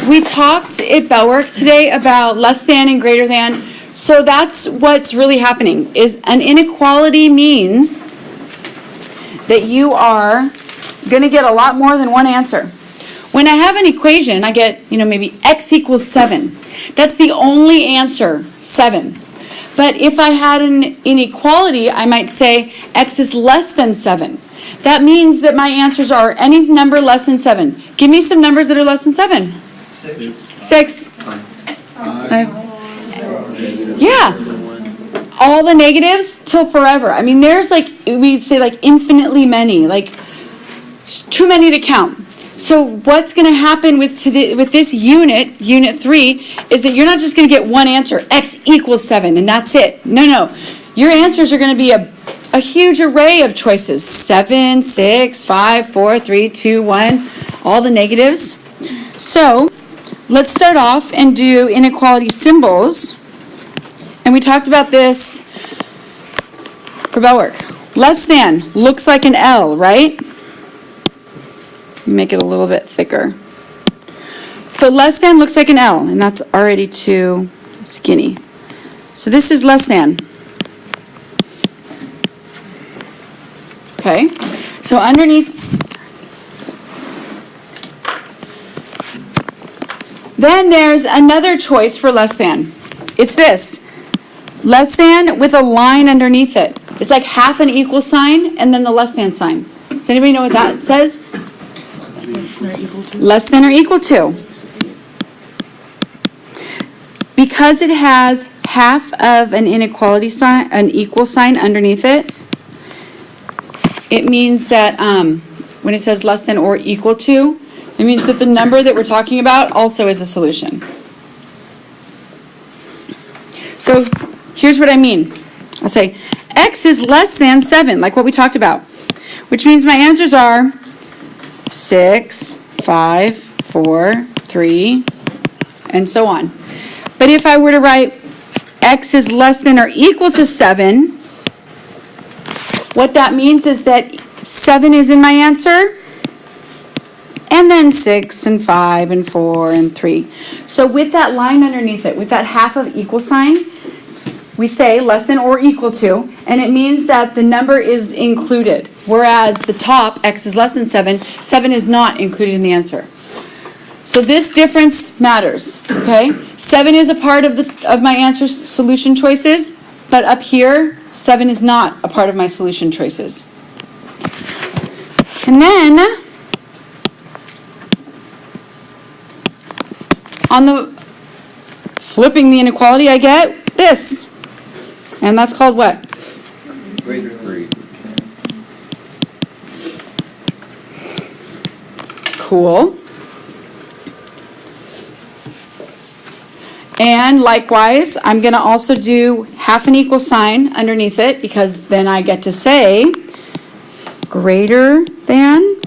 We talked at Bellwork today about less than and greater than. So that's what's really happening, is an inequality means that you are going to get a lot more than one answer. When I have an equation, I get, maybe x equals 7. That's the only answer, 7. But if I had an inequality, I might say x is less than 7. That means that my answers are any number less than 7. Give me some numbers that are less than 7. 6. 5. Yeah. All the negatives till forever. I mean, there's we'd say infinitely many, too many to count. So what's going to happen with this unit 3, is that you're not just going to get one answer, x equals 7, and that's it. No. Your answers are going to be a huge array of choices. 7, 6, 5, 4, 3, 2, 1, all the negatives. So let's start off and do inequality symbols. And we talked about this for Bellwork. Less than looks like an L, right? Make it a little bit thicker. So less than looks like an L, and that's already too skinny. So this is less than. Okay, so underneath. Then there's another choice for less than. It's this. Less than with a line underneath it. It's like half an equal sign and then the less than sign. Does anybody know what that says? Less than or equal to. Because it has half of an inequality sign, an equal sign underneath it, it means that when it says less than or equal to, it means that the number that we're talking about also is a solution. So here's what I mean. I'll say x is less than 7, like what we talked about, which means my answers are 6, 5, 4, 3, and so on. But if I were to write x is less than or equal to 7, what that means is that 7 is in my answer, and then 6 and 5 and 4 and 3. So with that line underneath it, with that half of equal sign, we say less than or equal to, and it means that the number is included. Whereas the top, x is less than 7, 7 is not included in the answer. So this difference matters, okay? 7 is a part of my answer solution choices, but up here, 7 is not a part of my solution choices. And then, on the flipping the inequality, I get this. And that's called what? Greater than. Cool. And likewise, I'm going to also do half an equal sign underneath it, because then I get to say greater than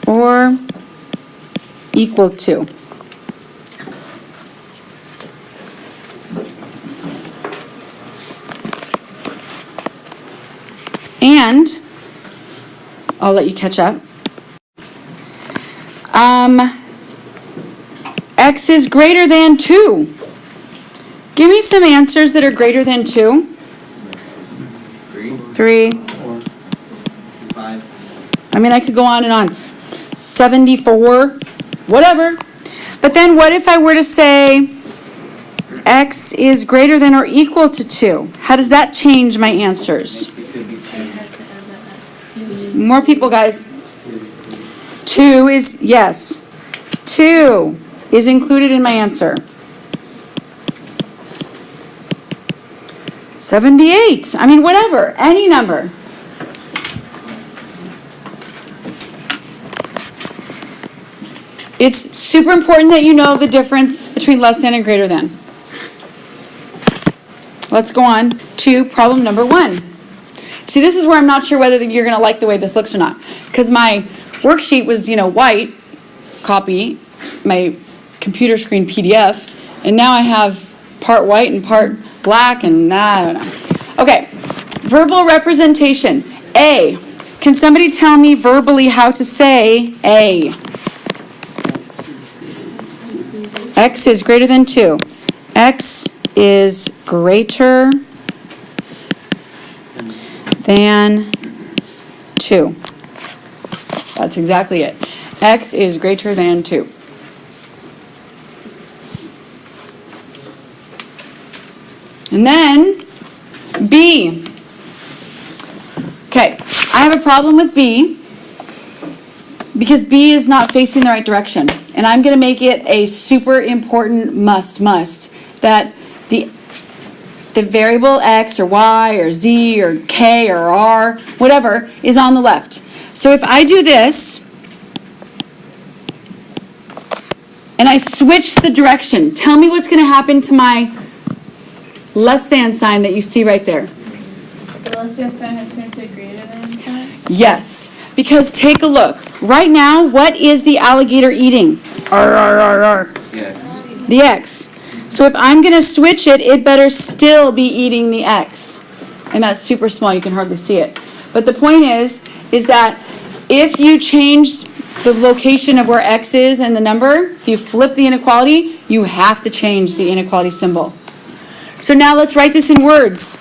or equal to. And I'll let you catch up. X is greater than 2. Give me some answers that are greater than 2. 3. 4. 5. I mean, I could go on and on. 74. Whatever. But then what if I were to say X is greater than or equal to 2? How does that change my answers? More people, guys. 2 is, yes. 2 is included in my answer. 78. I mean, whatever. Any number. It's super important that you know the difference between less than and greater than. Let's go on to problem number 1. See, this is where I'm not sure whether you're going to like the way this looks or not. Because my worksheet was, white copy, my computer screen PDF, and now I have part white and part black, and I don't know. Okay, verbal representation. A. Can somebody tell me verbally how to say A? X is greater than 2. X is greater than 2. That's exactly it. X is greater than 2. And then B. Okay, I have a problem with B because B is not facing the right direction. And I'm going to make it a super important must that the variable X or Y or Z or K or R, whatever, is on the left. So if I do this and I switch the direction, tell me what's going to happen to my less than sign that you see right there. The less than sign has turned to greater than sign? Yes, because take a look. Right now, what is the alligator eating? Yes. The X. So if I'm going to switch it, it better still be eating the X. And that's super small, you can hardly see it. But the point is that if you change the location of where X is and the number, if you flip the inequality, you have to change the inequality symbol. So now let's write this in words.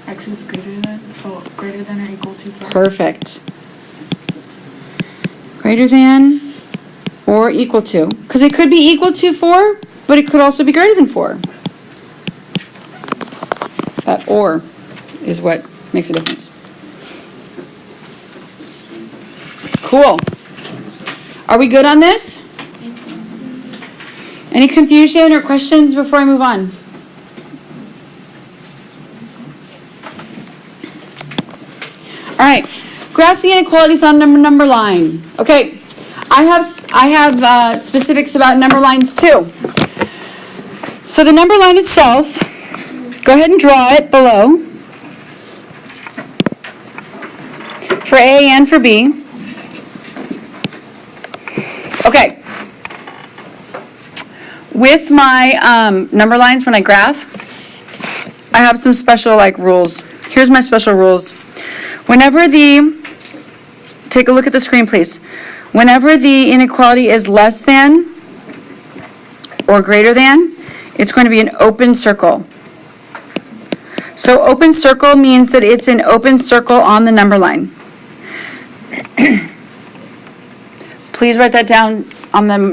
X is greater than or equal to 4. Perfect. Greater than or equal to. Because it could be equal to 4, but it could also be greater than 4. That or is what makes a difference. Cool. Are we good on this? Any confusion or questions before I move on? All right, graph the inequalities on number line. Okay, I have specifics about number lines too. So the number line itself, go ahead and draw it below for A and for B. Okay, with my number lines when I graph, I have some special rules. Here's my special rules. Whenever take a look at the screen, please. Whenever the inequality is less than or greater than, it's going to be an open circle. So open circle means that it's an open circle on the number line. Please write that down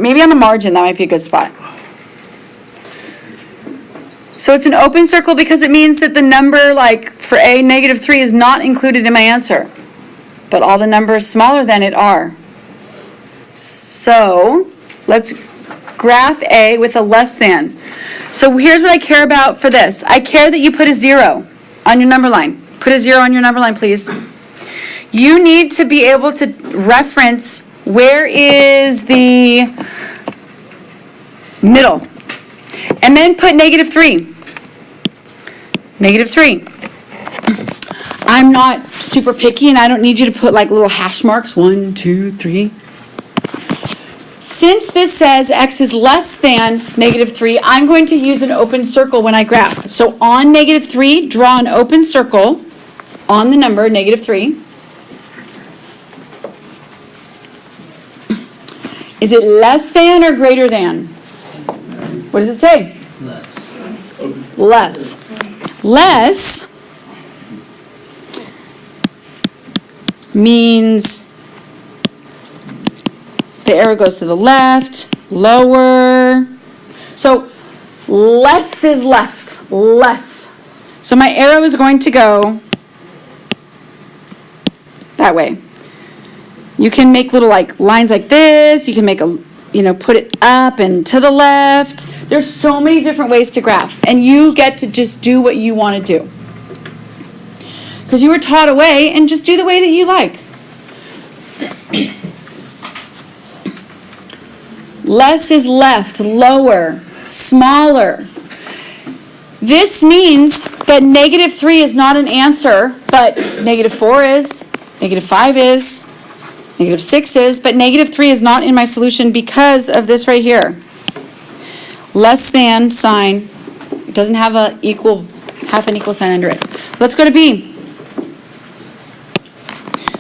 maybe on the margin, that might be a good spot. So it's an open circle because it means that the number, for A, -3 is not included in my answer. But all the numbers smaller than it are. So let's graph A with a less than. So here's what I care about for this. I care that you put a 0 on your number line. Put a 0 on your number line, please. You need to be able to reference where is the middle. And then put -3. -3. I'm not super picky and I don't need you to put little hash marks, 1, 2, 3. Since this says X is less than -3, I'm going to use an open circle when I graph. So on -3, draw an open circle on the number -3. Is it less than or greater than? What does it say? Less. Less means the arrow goes to the left, lower. So less is left, less. So my arrow is going to go that way. You can make little lines like this. You can make put it up and to the left. There's so many different ways to graph, and you get to just do what you want to do. Because you were taught a way, and just do the way that you like. Less is left, lower, smaller. This means that -3 is not an answer, but -4 is, -5 is, -6 is, but -3 is not in my solution because of this right here. Less than sign, it doesn't have a equal half an equal sign under it. Let's go to B.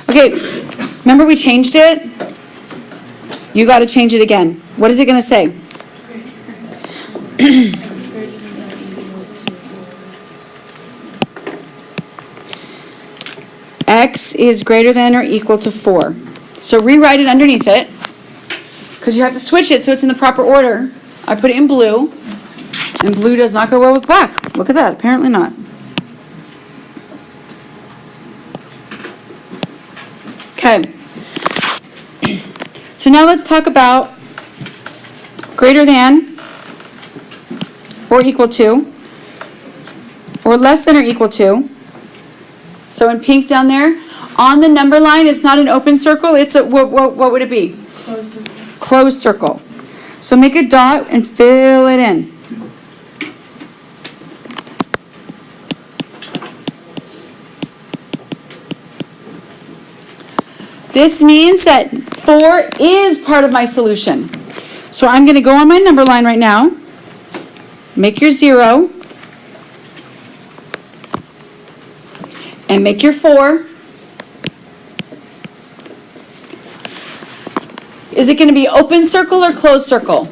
Okay, remember we changed it? You got to change it again. What is it going to say? X is greater than or equal to 4. So rewrite it underneath it, because you have to switch it so it's in the proper order. I put it in blue, and blue does not go well with black. Look at that, apparently not. Okay. So now let's talk about greater than or equal to, or less than or equal to. So in pink down there, on the number line, it's not an open circle, it's a, what would it be? Closed circle. Closed circle. So make a dot and fill it in. This means that 4 is part of my solution. So I'm going to go on my number line right now. Make your 0. And make your 4. Is it going to be open circle or closed circle?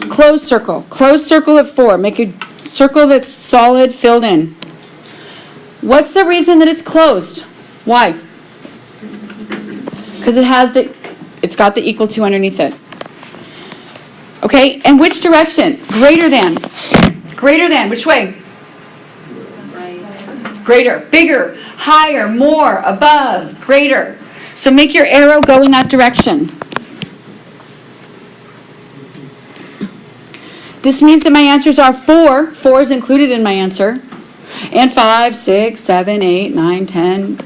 Closed circle. Closed circle at 4. Make a circle that's solid, filled in. What's the reason that it's closed? Why? Because it's got the equal to underneath it. Okay, and which direction? Greater than. Greater than, which way? Greater, bigger, higher, more, above, greater. So make your arrow go in that direction. This means that my answers are 4. 4 is included in my answer. And 5, 6, 7, 8, 9, 10,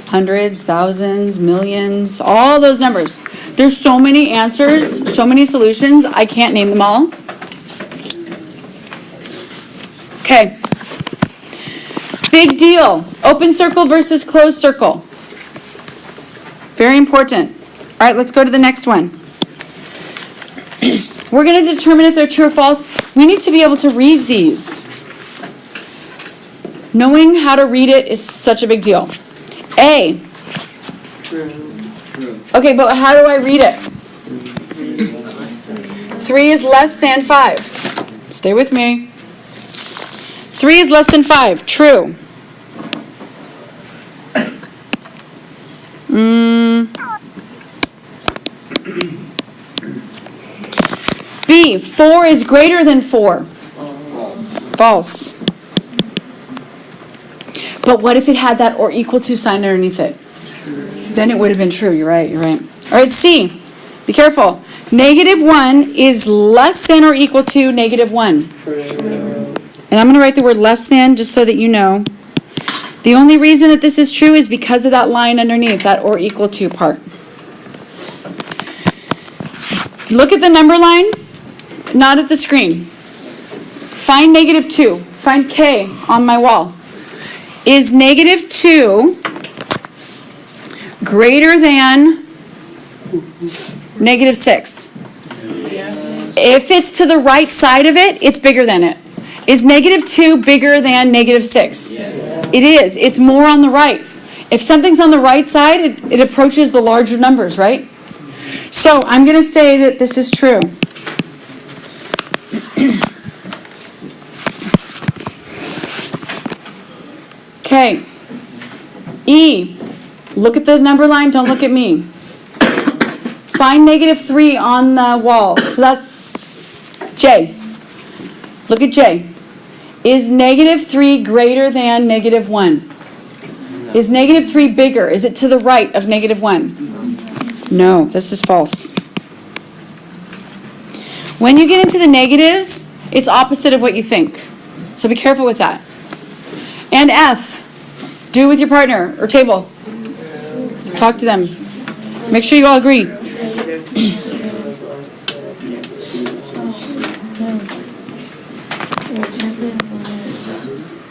hundreds, thousands, millions, all those numbers. There's so many answers, so many solutions, I can't name them all. Okay. Big deal. Open circle versus closed circle. Very important. All right, let's go to the next one. We're going to determine if they're true or false. We need to be able to read these. Knowing how to read it is such a big deal. A. True. Okay, but how do I read it? 3 is less than 5. Stay with me. 3 is less than 5. True. B. 4 is greater than 4. False. But what if it had that or equal to sign underneath it? Then it would have been true. You're right. All right, C. Be careful. -1 is less than or equal to -1. And I'm going to write the word less than just so that you know. The only reason that this is true is because of that line underneath, that or equal to part. Look at the number line, not at the screen. Find -2. Find K on my wall. Is -2 greater than -6? If it's to the right side of it, it's bigger than it. Is -2 bigger than -6? It is. It's more on the right. If something's on the right side, it approaches the larger numbers, right? So I'm going to say that this is true. Okay. E. Look at the number line. Don't look at me. Find -3 on the wall. So that's J. Look at J. Is -3 greater than -1? Is -3 bigger? Is it to the right of -1? No, this is false. When you get into the negatives, it's opposite of what you think. So be careful with that. And F. Do with your partner or table. Talk to them. Make sure you all agree.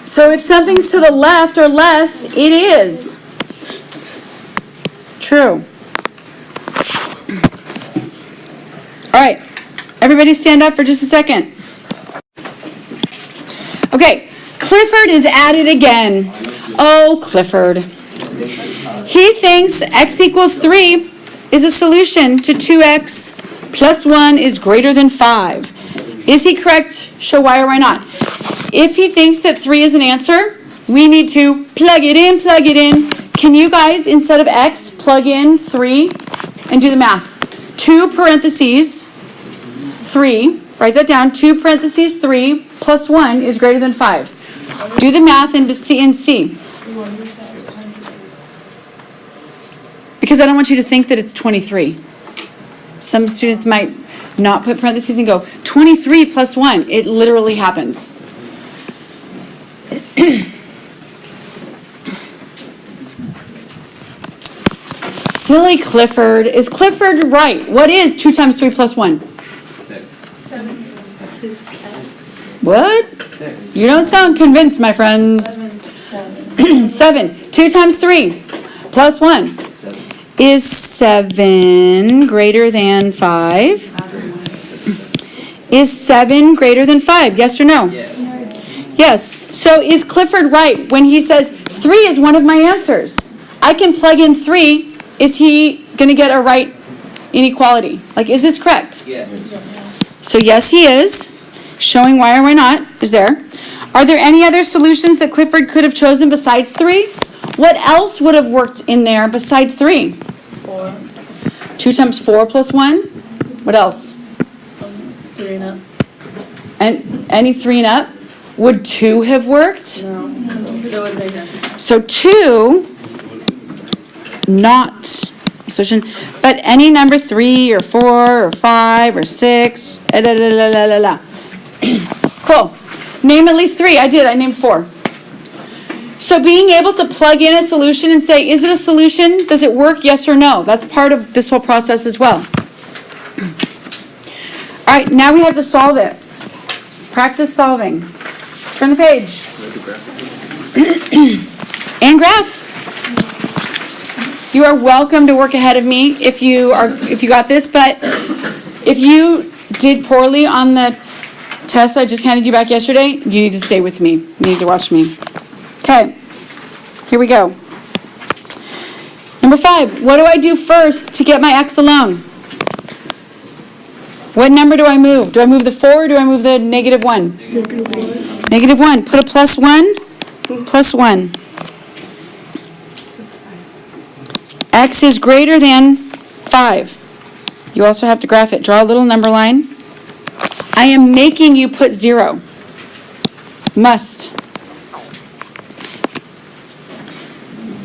So if something's to the left or less, it is true. All right, everybody stand up for just a second. Okay, Clifford is at it again. Oh, Clifford. He thinks x equals 3 is a solution to 2x plus 1 is greater than 5. Is he correct? Show why or why not. If he thinks that 3 is an answer, we need to plug it in, plug it in. Can you guys, instead of x, plug in 3 and do the math? 2 parentheses 3, write that down, 2 parentheses 3 plus 1 is greater than 5. Do the math into C and C. Because I don't want you to think that it's 23. Some students might not put parentheses and go, 23 plus 1. It literally happens. Silly Clifford. Is Clifford right? What is 2 times 3 plus 1? 6. What? 6. You don't sound convinced, my friends. 7. 2 times 3 plus 1. 7. Is 7 greater than 5? Is 7 greater than 5? Yes or no? Yes. Yes. So is Clifford right when he says 3 is one of my answers? I can plug in 3. Is he going to get a right inequality? Like, is this correct? Yes. So yes, he is. Showing why or why not is there. Are there any other solutions that Clifford could have chosen besides 3? What else would have worked in there besides 3? 4. 2 times 4 plus 1? What else? 3 and up. And any 3 and up? Would 2 have worked? No. That would make sense. So 2, not a solution, but any number 3 or 4 or 5 or 6. Cool. Name at least 3. I did. I named 4. So being able to plug in a solution and say, is it a solution? Does it work? Yes or no? That's part of this whole process as well. All right, now we have to solve it. Practice solving. Turn the page. And graph. You are welcome to work ahead of me if you got this, but if you did poorly on the test I just handed you back yesterday, you need to stay with me. You need to watch me. Okay, here we go. Number 5, what do I do first to get my x alone? What number do I move? Do I move the 4 or do I move the negative 1? Negative 1. Put a plus 1. Plus 1. X is greater than 5. You also have to graph it. Draw a little number line. I am making you put 0. Must.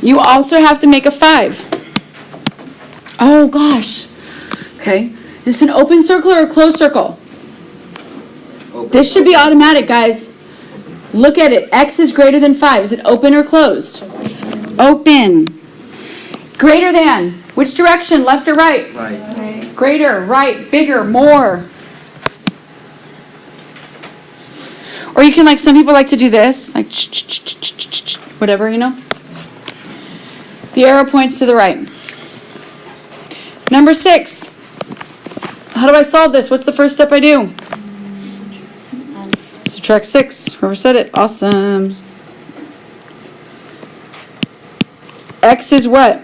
You also have to make a 5. Oh gosh. Okay. Is this an open circle or a closed circle? Open. This should be automatic, guys. Look at it. X is greater than 5. Is it open or closed? Open. Greater than. Which direction? Left or right? Right. Greater, right, bigger, more. Or you can, like, some people like to do this. Like, whatever, you know. The arrow points to the right. Number 6. How do I solve this? What's the first step I do? Subtract 6. Whoever said it. Awesome. X is what?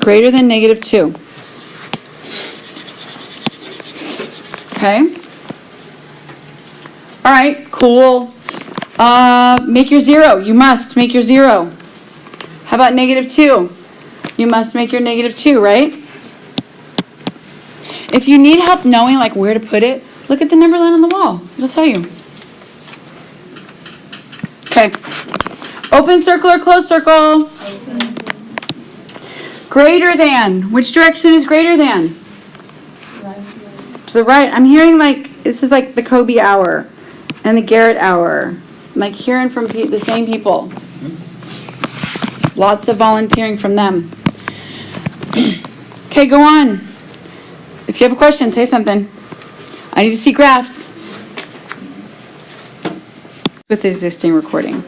Greater than negative 2. Okay. All right, cool. Make your 0. You must make your 0. How about negative 2? You must make your negative 2, right? If you need help knowing like where to put it, look at the number line on the wall. It'll tell you. Okay. Open circle or closed circle? Greater than. Which direction is greater than? To the right. I'm hearing like, this is like the Kobe hour and the Garrett hour. I'm like hearing from the same people. Lots of volunteering from them. Okay, go on. If you have a question, say something. I need to see graphs. With the existing recording.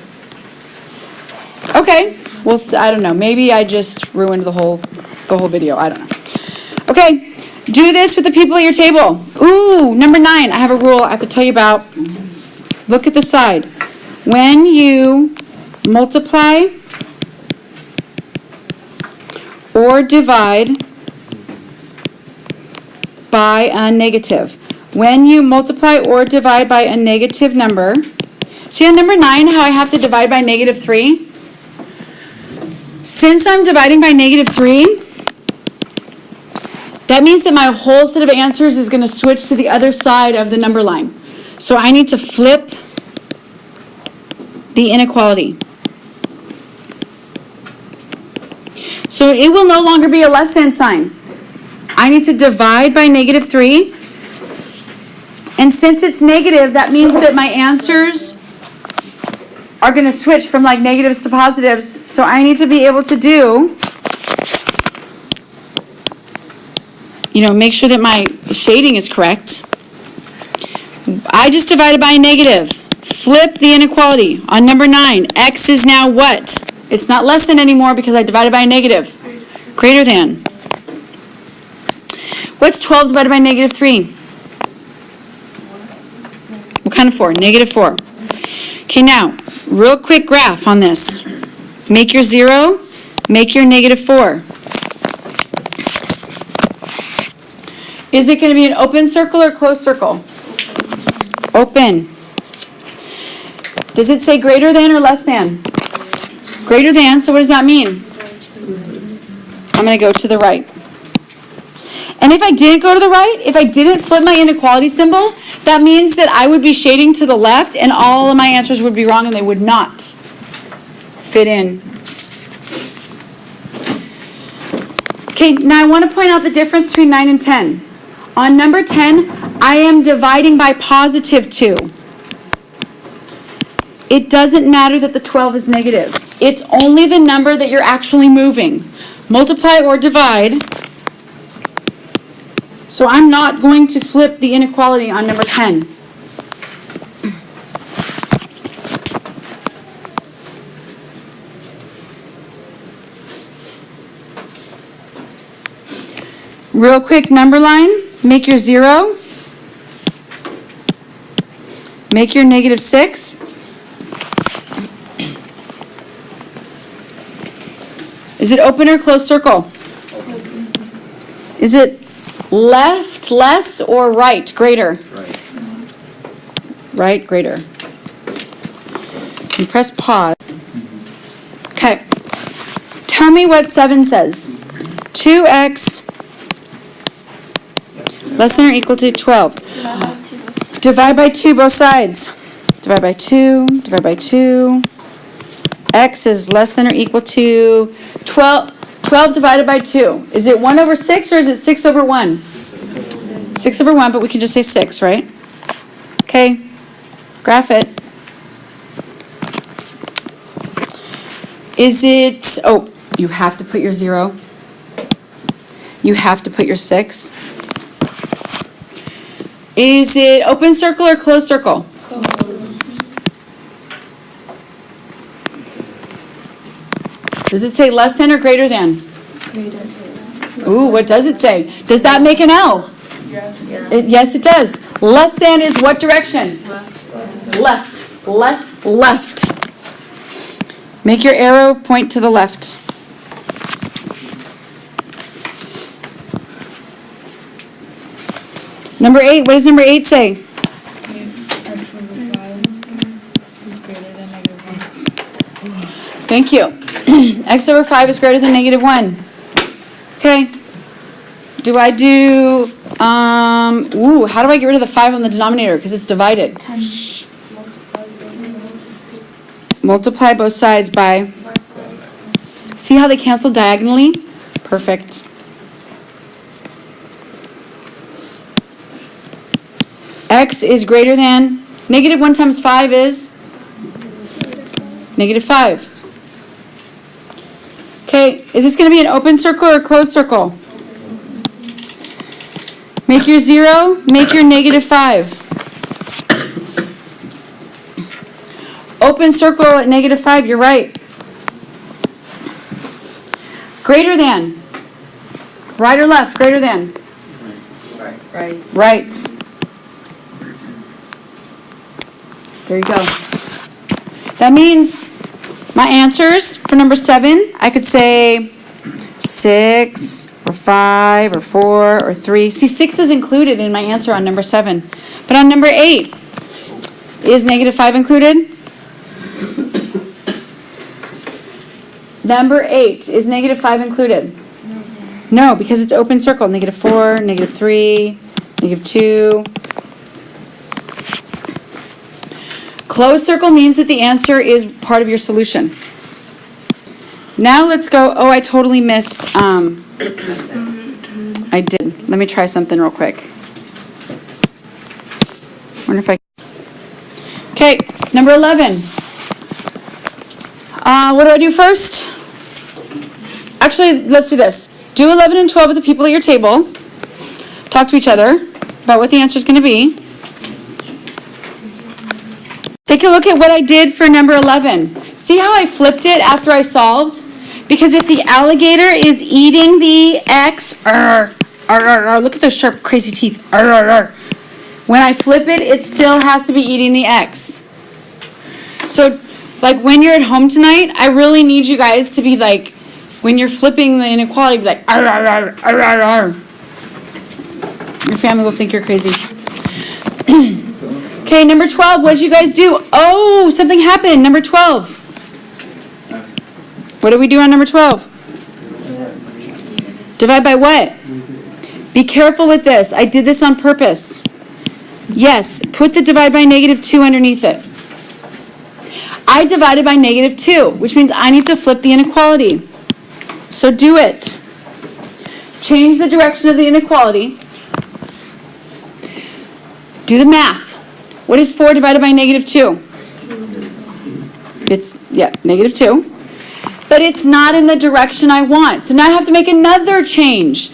Okay. Well, I don't know. Maybe I just ruined the whole video. I don't know. Okay. Do this with the people at your table. Ooh, number 9. I have a rule I have to tell you about. Look at the side. When you multiply or divide by a negative. When you multiply or divide by a negative number, see on number 9 how I have to divide by negative 3? Since I'm dividing by negative 3, that means that my whole set of answers is going to switch to the other side of the number line. So I need to flip the inequality. So it will no longer be a less than sign. I need to divide by negative 3. And since it's negative, that means that my answers are going to switch from like negatives to positives. So I need to be able to do, make sure that my shading is correct. I just divided by a negative. Flip the inequality. On number 9, x is now what? It's not less than anymore because I divided by a negative. Greater than. What's 12 divided by negative 3? What kind of 4? Negative 4. Okay, now, real quick graph on this. Make your 0, make your negative 4. Is it going to be an open circle or closed circle? Open. Does it say greater than or less than? Greater than, so what does that mean? I'm going to go to the right. And if I didn't go to the right, if I didn't flip my inequality symbol, that means that I would be shading to the left and all of my answers would be wrong and they would not fit in. Okay, now I want to point out the difference between 9 and 10. On number 10, I am dividing by positive 2. It doesn't matter that the 12 is negative. It's only the number that you're actually moving. Multiply or divide. So I'm not going to flip the inequality on number 10. Real quick number line. Make your 0. Make your negative 6. Is it open or closed circle? Is it left, less, or right, greater? Right. Right, greater. And press pause. Okay. Tell me what 7 says. 2x less than or equal to 12. Divide by 2 both sides. Divide by 2, divide by 2. X is less than or equal to 12. 12 divided by 2. Is it 1 over 6 or is it 6 over 1? 6 over 1, but we can just say 6, right? Okay. Graph it. Is it, oh, you have to put your 0. You have to put your 6. Is it open circle or closed circle? Does it say less than or greater than? Ooh, what does it say? Does that make an L? Yes, it does. Less than is what direction? Left. Less left. Make your arrow point to the left. Number 8, what does number 8 say? X over 5 is greater than -1. Thank you. X over 5 is greater than -1. Okay. Do I do, how do I get rid of the 5 on the denominator? Because it's divided. 10. Multiply both sides by, see how they cancel diagonally? Perfect. X is greater than, -1 times 5 is? -5. Okay, is this going to be an open circle or a closed circle? Make your 0, make your -5. Open circle at -5, you're right. Greater than. Right or left? Greater than. Right. Right. There you go. That means my answers for number 7, I could say 6 or 5 or 4 or 3. See, 6 is included in my answer on number 7. But on number 8, is negative 5 included? Number 8, is negative 5 included? No, because it's open circle. Negative 4, negative 3, negative 2. Closed circle means that the answer is part of your solution. Now let's go. Oh, I totally missed. I did. Let me try something real quick. Wonder if I. Okay, number 11. What do I do first? Actually, let's do this. Do 11 and 12 with the people at your table. Talk to each other about what the answer is going to be. Take a look at what I did for number 11. See how I flipped it after I solved? Because if the alligator is eating the X, look at those sharp, crazy teeth. When I flip it, it still has to be eating the X. So, like when you're at home tonight, I really need you guys to be like, when you're flipping the inequality, be like, Your family will think you're crazy. Okay, number 12, what did you guys do? Oh, something happened. Number 12. What did we do on number 12? Divide by what? Be careful with this. I did this on purpose. Yes, put the divide by negative 2 underneath it. I divided by negative 2, which means I need to flip the inequality. So do it. Change the direction of the inequality. Do the math. What is 4 divided by negative 2? It's, negative 2. But it's not in the direction I want. So now I have to make another change.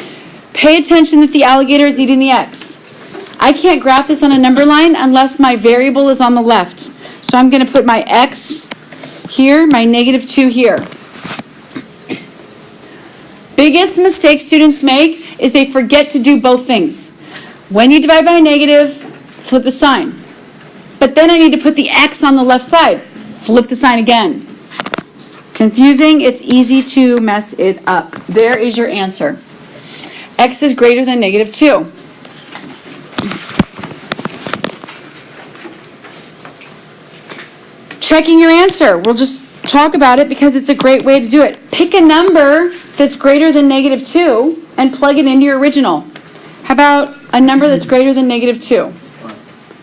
Pay attention that the alligator is eating the X. I can't graph this on a number line unless my variable is on the left. So I'm going to put my X here, my negative 2 here. Biggest mistake students make is they forget to do both things. When you divide by a negative, flip the sign. But then I need to put the X on the left side. Flip the sign again. Confusing, it's easy to mess it up. There is your answer. X is greater than negative 2. Checking your answer. We'll just talk about it because it's a great way to do it. Pick a number that's greater than negative 2 and plug it into your original. How about a number that's greater than negative 2?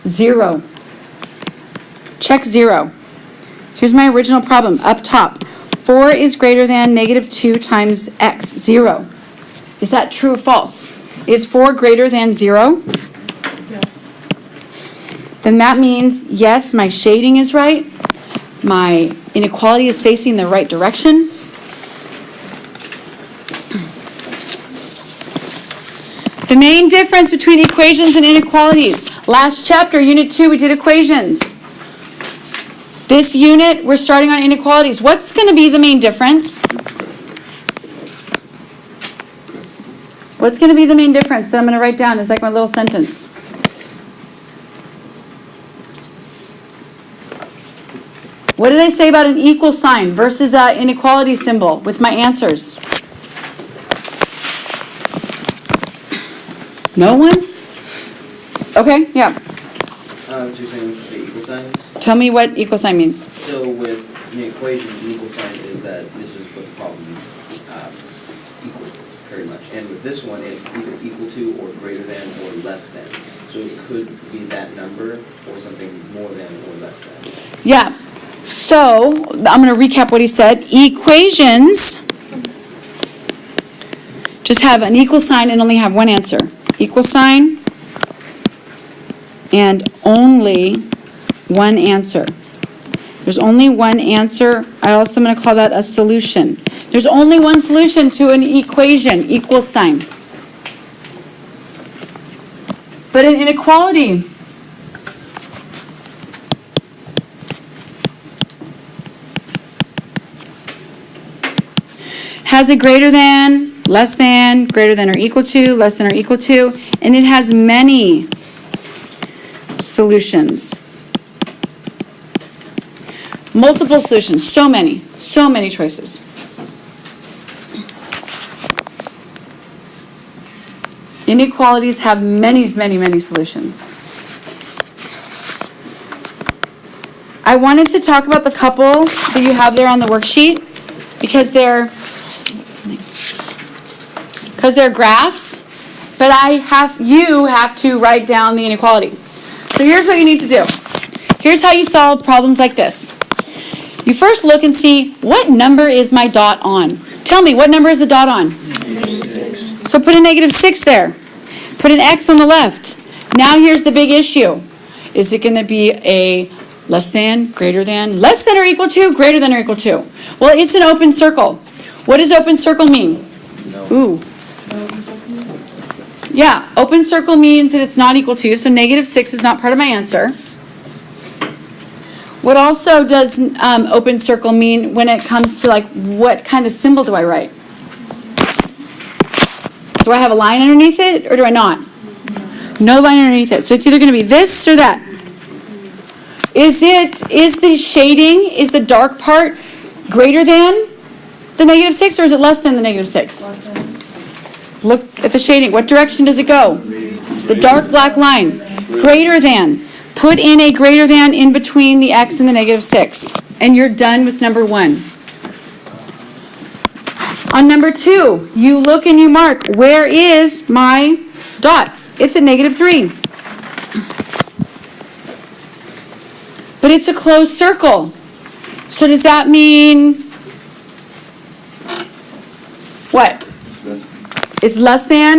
0. Check 0. Here's my original problem up top. 4 is greater than negative 2 times x, 0. Is that true or false? Is 4 greater than 0? Yes. Then that means, yes, my shading is right. My inequality is facing the right direction. The main difference between equations and inequalities. Last chapter, Unit 2, we did equations. This unit, we're starting on inequalities. What's going to be the main difference? What's going to be the main difference that I'm going to write down as like my little sentence? What did I say about an equal sign versus an inequality symbol with my answers? No one? Okay, yeah. So you're saying with the equal signs? Tell me what equal sign means. So with the equation, the equal sign is that this is what the problem equals, very much. And with this one, it's either equal to or greater than or less than. So it could be that number or something more than or less than. Yeah. So, I'm going to recap what he said. Equations just have an equal sign and only have one answer. Equal sign and only one answer. There's only one answer. I also am going to call that a solution. There's only one solution to an equation, equal sign. But an inequality, has a greater than, less than, greater than or equal to, less than or equal to, and it has many solutions. Multiple solutions, so many choices. Inequalities have many solutions. I wanted to talk about the couple that you have there on the worksheet because they're graphs, but you have to write down the inequality. So here's what you need to do. Here's how you solve problems like this. You first look and see, what number is my dot on? Tell me, what number is the dot on? So put a -6 there. Put an X on the left. Now here's the big issue. Is it going to be a less than, greater than, less than or equal to, greater than or equal to? Well, it's an open circle. What does open circle mean? No. Ooh. Yeah, open circle means that it's not equal to, so -6 is not part of my answer. What also does open circle mean when it comes to like what kind of symbol do I write? Do I have a line underneath it or do I not? No line underneath it. So it's either going to be this or that. Is the shading, is the dark part greater than the -6 or is it less than the -6? Look at the shading. What direction does it go? The dark black line. Greater than. Put in a greater than in between the X and the -6. And you're done with number 1. On number 2, you look and you mark, where is my dot? It's at -3. But it's a closed circle. So does that mean what? It's less than,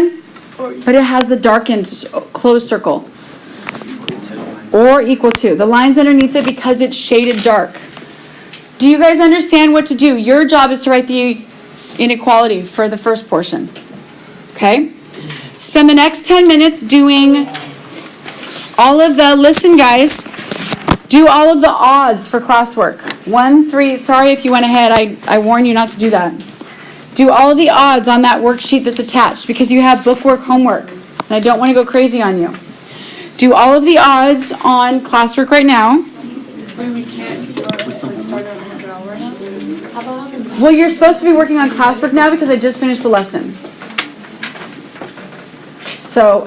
but it has the darkened closed circle. Or equal to. The line's underneath it because it's shaded dark. Do you guys understand what to do? Your job is to write the inequality for the first portion. Okay? Spend the next 10 minutes doing all of the, listen guys, do all of the odds for classwork. 1, 3, sorry if you went ahead, I warn you not to do that. Do all of the odds on that worksheet that's attached because you have bookwork homework. And I don't want to go crazy on you. Do all of the odds on classwork right now. We can't start at 100 hours now. Well, you're supposed to be working on classwork now because I just finished the lesson. So,